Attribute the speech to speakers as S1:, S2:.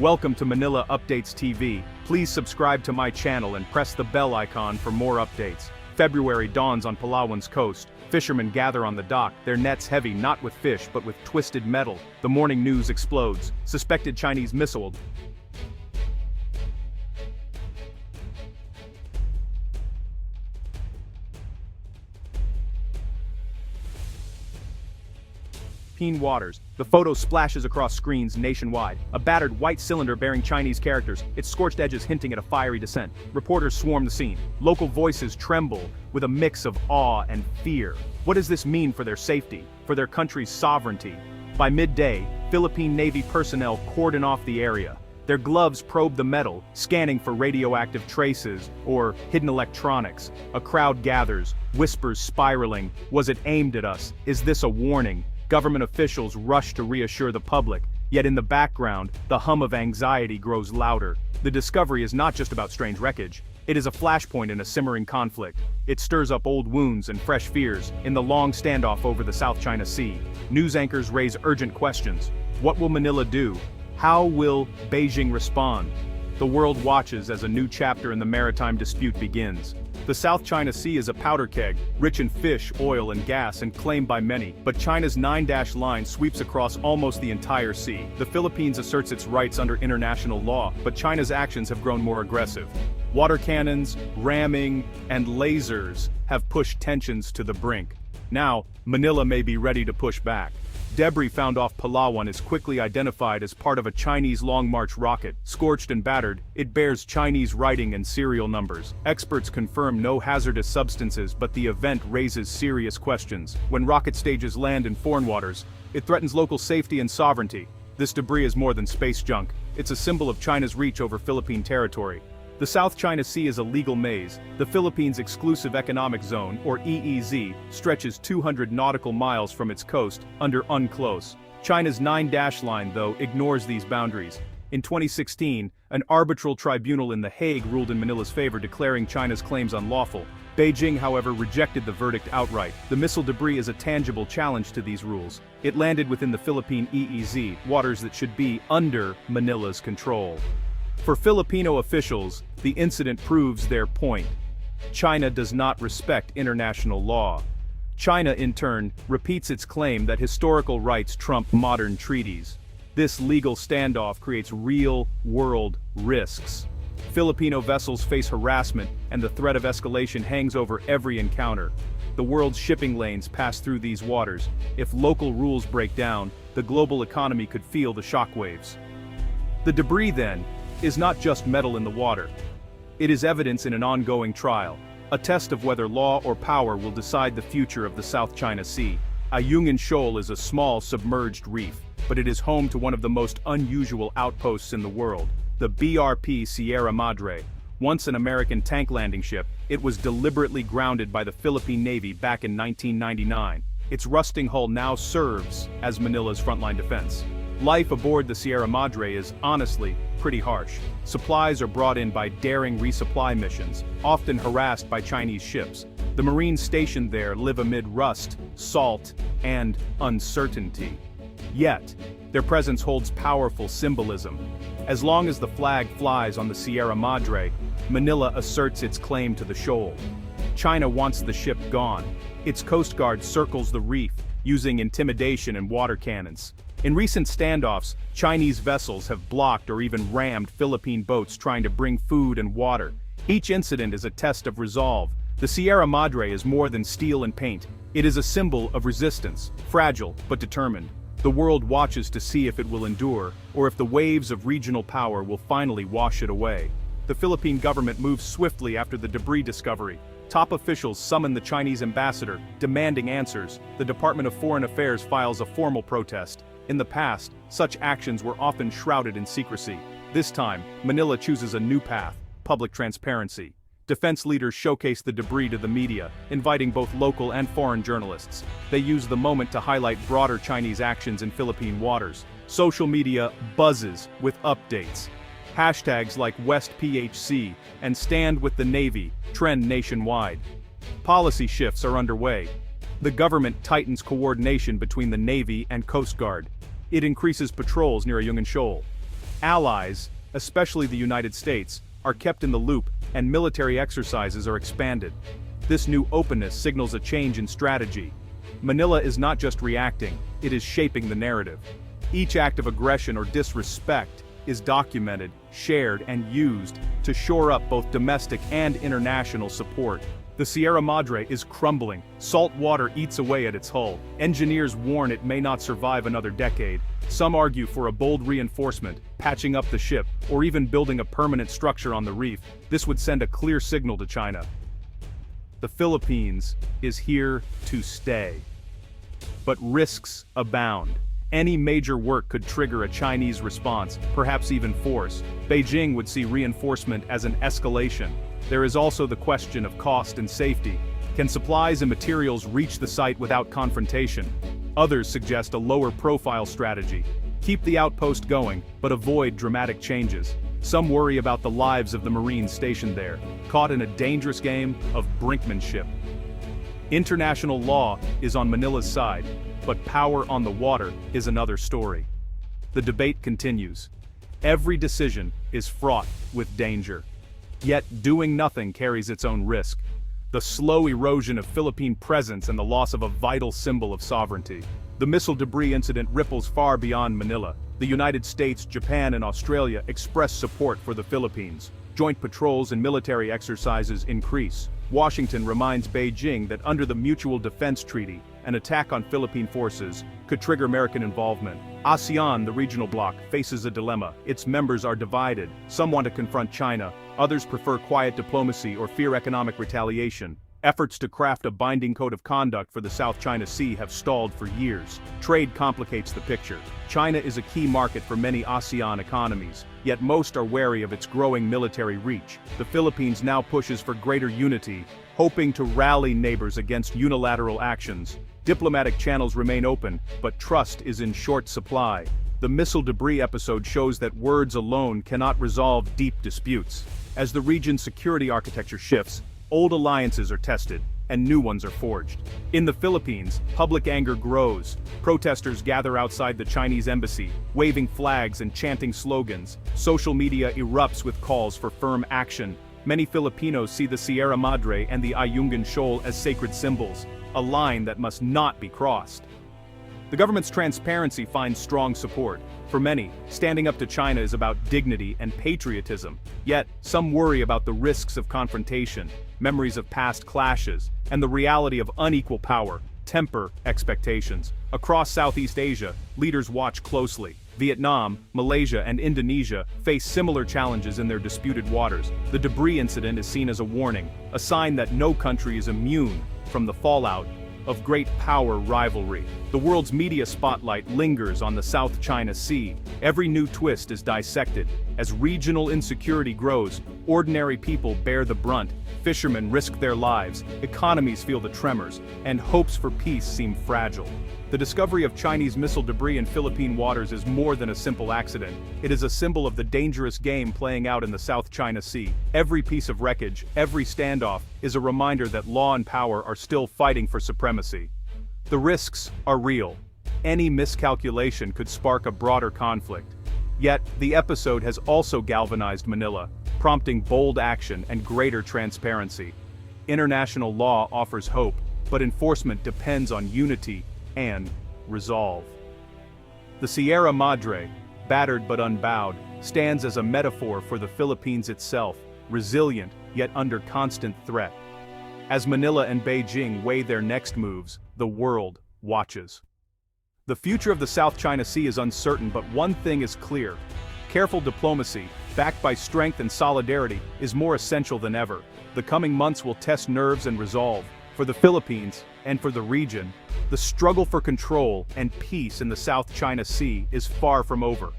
S1: Welcome to Manila Updates TV. Please subscribe to my channel and press the bell icon for more updates. February dawns on Palawan's coast. Fishermen gather on the dock, their nets heavy not with fish but with twisted metal. The morning news explodes. Suspected Chinese missile. Waters. The photo splashes across screens nationwide. A battered white cylinder bearing Chinese characters, its scorched edges hinting at a fiery descent. Reporters swarm the scene. Local voices tremble with a mix of awe and fear. What does this mean for their safety, for their country's sovereignty? By midday, Philippine Navy personnel cordon off the area. Their gloves probe the metal, scanning for radioactive traces or hidden electronics. A crowd gathers, whispers spiraling. Was it aimed at us? Is this a warning? Government officials rush to reassure the public, yet in the background, the hum of anxiety grows louder. The discovery is not just about strange wreckage. It is a flashpoint in a simmering conflict. It stirs up old wounds and fresh fears in the long standoff over the South China Sea. News anchors raise urgent questions. What will Manila do? How will Beijing respond? The world watches as a new chapter in the maritime dispute begins. The South China Sea is a powder keg, rich in fish, oil, and gas, and claimed by many. But China's 9-dash line sweeps across almost the entire sea. The Philippines asserts its rights under international law, but China's actions have grown more aggressive. Water cannons, ramming, and lasers have pushed tensions to the brink. Now, Manila may be ready to push back. Debris found off Palawan is quickly identified as part of a Chinese Long March rocket. Scorched and battered, it bears Chinese writing and serial numbers. Experts confirm no hazardous substances, but the event raises serious questions. When rocket stages land in foreign waters, it threatens local safety and sovereignty. This debris is more than space junk. It's a symbol of China's reach over Philippine territory. The South China Sea is a legal maze. The Philippines' exclusive economic zone, or EEZ, stretches 200 nautical miles from its coast, under UNCLOS. China's 9-dash line, though, ignores these boundaries. In 2016, an arbitral tribunal in The Hague ruled in Manila's favor, declaring China's claims unlawful. Beijing, however, rejected the verdict outright. The missile debris is a tangible challenge to these rules. It landed within the Philippine EEZ, waters that should be under Manila's control. For Filipino officials, the incident proves their point. China does not respect international law. China, in turn, repeats its claim that historical rights trump modern treaties. This legal standoff creates real-world risks. Filipino vessels face harassment, and the threat of escalation hangs over every encounter. The world's shipping lanes pass through these waters. If local rules break down, the global economy could feel the shockwaves. The debris, then, is not just metal in the water. It is evidence in an ongoing trial, a test of whether law or power will decide the future of the South China Sea. Ayungin Shoal is a small submerged reef, but it is home to one of the most unusual outposts in the world, the BRP Sierra Madre. Once an American tank landing ship, it was deliberately grounded by the Philippine Navy back in 1999. Its rusting hull now serves as Manila's frontline defense. Life aboard the Sierra Madre is, honestly, pretty harsh. Supplies are brought in by daring resupply missions, often harassed by Chinese ships. The Marines stationed there live amid rust, salt, and uncertainty. Yet, their presence holds powerful symbolism. As long as the flag flies on the Sierra Madre, Manila asserts its claim to the shoal. China wants the ship gone. Its Coast Guard circles the reef, using intimidation and water cannons. In recent standoffs, Chinese vessels have blocked or even rammed Philippine boats trying to bring food and water. Each incident is a test of resolve. The Sierra Madre is more than steel and paint. It is a symbol of resistance, fragile but determined. The world watches to see if it will endure, or if the waves of regional power will finally wash it away. The Philippine government moves swiftly after the debris discovery. Top officials summon the Chinese ambassador, demanding answers. The Department of Foreign Affairs files a formal protest. In the past, such actions were often shrouded in secrecy. This time, Manila chooses a new path: public transparency. Defense leaders showcase the debris to the media, inviting both local and foreign journalists. They use the moment to highlight broader Chinese actions in Philippine waters. Social media buzzes with updates. Hashtags like WestPHC and Stand with the Navy trend nationwide. Policy shifts are underway. The government tightens coordination between the Navy and Coast Guard. It increases patrols near Ayungin Shoal. Allies, especially the United States, are kept in the loop, and military exercises are expanded. This new openness signals a change in strategy. Manila is not just reacting, it is shaping the narrative. Each act of aggression or disrespect is documented, shared, and used to shore up both domestic and international support. The Sierra Madre is crumbling, salt water eats away at its hull. Engineers warn it may not survive another decade. Some argue for a bold reinforcement, patching up the ship, or even building a permanent structure on the reef. This would send a clear signal to China. The Philippines is here to stay. But risks abound. Any major work could trigger a Chinese response, perhaps even force. Beijing would see reinforcement as an escalation. There is also the question of cost and safety. Can supplies and materials reach the site without confrontation? Others suggest a lower profile strategy. Keep the outpost going, but avoid dramatic changes. Some worry about the lives of the Marines stationed there, caught in a dangerous game of brinkmanship. International law is on Manila's side, but power on the water is another story. The debate continues. Every decision is fraught with danger. Yet doing nothing carries its own risk. The slow erosion of Philippine presence and the loss of a vital symbol of sovereignty. The missile debris incident ripples far beyond Manila. The United States, Japan, and Australia express support for the Philippines. Joint patrols and military exercises increase. Washington reminds Beijing that under the Mutual Defense Treaty, an attack on Philippine forces could trigger American involvement. ASEAN, the regional bloc, faces a dilemma. Its members are divided. Some want to confront China, others prefer quiet diplomacy or fear economic retaliation. Efforts to craft a binding code of conduct for the South China Sea have stalled for years. Trade complicates the picture. China is a key market for many ASEAN economies, yet most are wary of its growing military reach. The Philippines now pushes for greater unity, hoping to rally neighbors against unilateral actions. Diplomatic channels remain open, but trust is in short supply. The missile debris episode shows that words alone cannot resolve deep disputes. As the region's security architecture shifts, old alliances are tested, and new ones are forged. In the Philippines, public anger grows. Protesters gather outside the Chinese embassy, waving flags and chanting slogans. Social media erupts with calls for firm action. Many Filipinos see the Sierra Madre and the Ayungin Shoal as sacred symbols, a line that must not be crossed. The government's transparency finds strong support. For many, standing up to China is about dignity and patriotism. Yet, some worry about the risks of confrontation, memories of past clashes, and the reality of unequal power temper expectations. Across Southeast Asia, leaders watch closely. Vietnam, Malaysia, and Indonesia face similar challenges in their disputed waters. The debris incident is seen as a warning, a sign that no country is immune from the fallout of great power rivalry. The world's media spotlight lingers on the South China Sea. Every new twist is dissected. As regional insecurity grows, ordinary people bear the brunt. Fishermen risk their lives, economies feel the tremors, and hopes for peace seem fragile. The discovery of Chinese missile debris in Philippine waters is more than a simple accident. It is a symbol of the dangerous game playing out in the South China Sea. Every piece of wreckage, every standoff, is a reminder that law and power are still fighting for supremacy. The risks are real. Any miscalculation could spark a broader conflict. Yet, the episode has also galvanized Manila, prompting bold action and greater transparency. International law offers hope, but enforcement depends on unity and resolve. The Sierra Madre, battered but unbowed, stands as a metaphor for the Philippines itself, resilient yet under constant threat. As Manila and Beijing weigh their next moves, the world watches. The future of the South China Sea is uncertain, but one thing is clear. Careful diplomacy, backed by strength and solidarity, is more essential than ever. The coming months will test nerves and resolve. For the Philippines, and for the region, the struggle for control and peace in the South China Sea is far from over.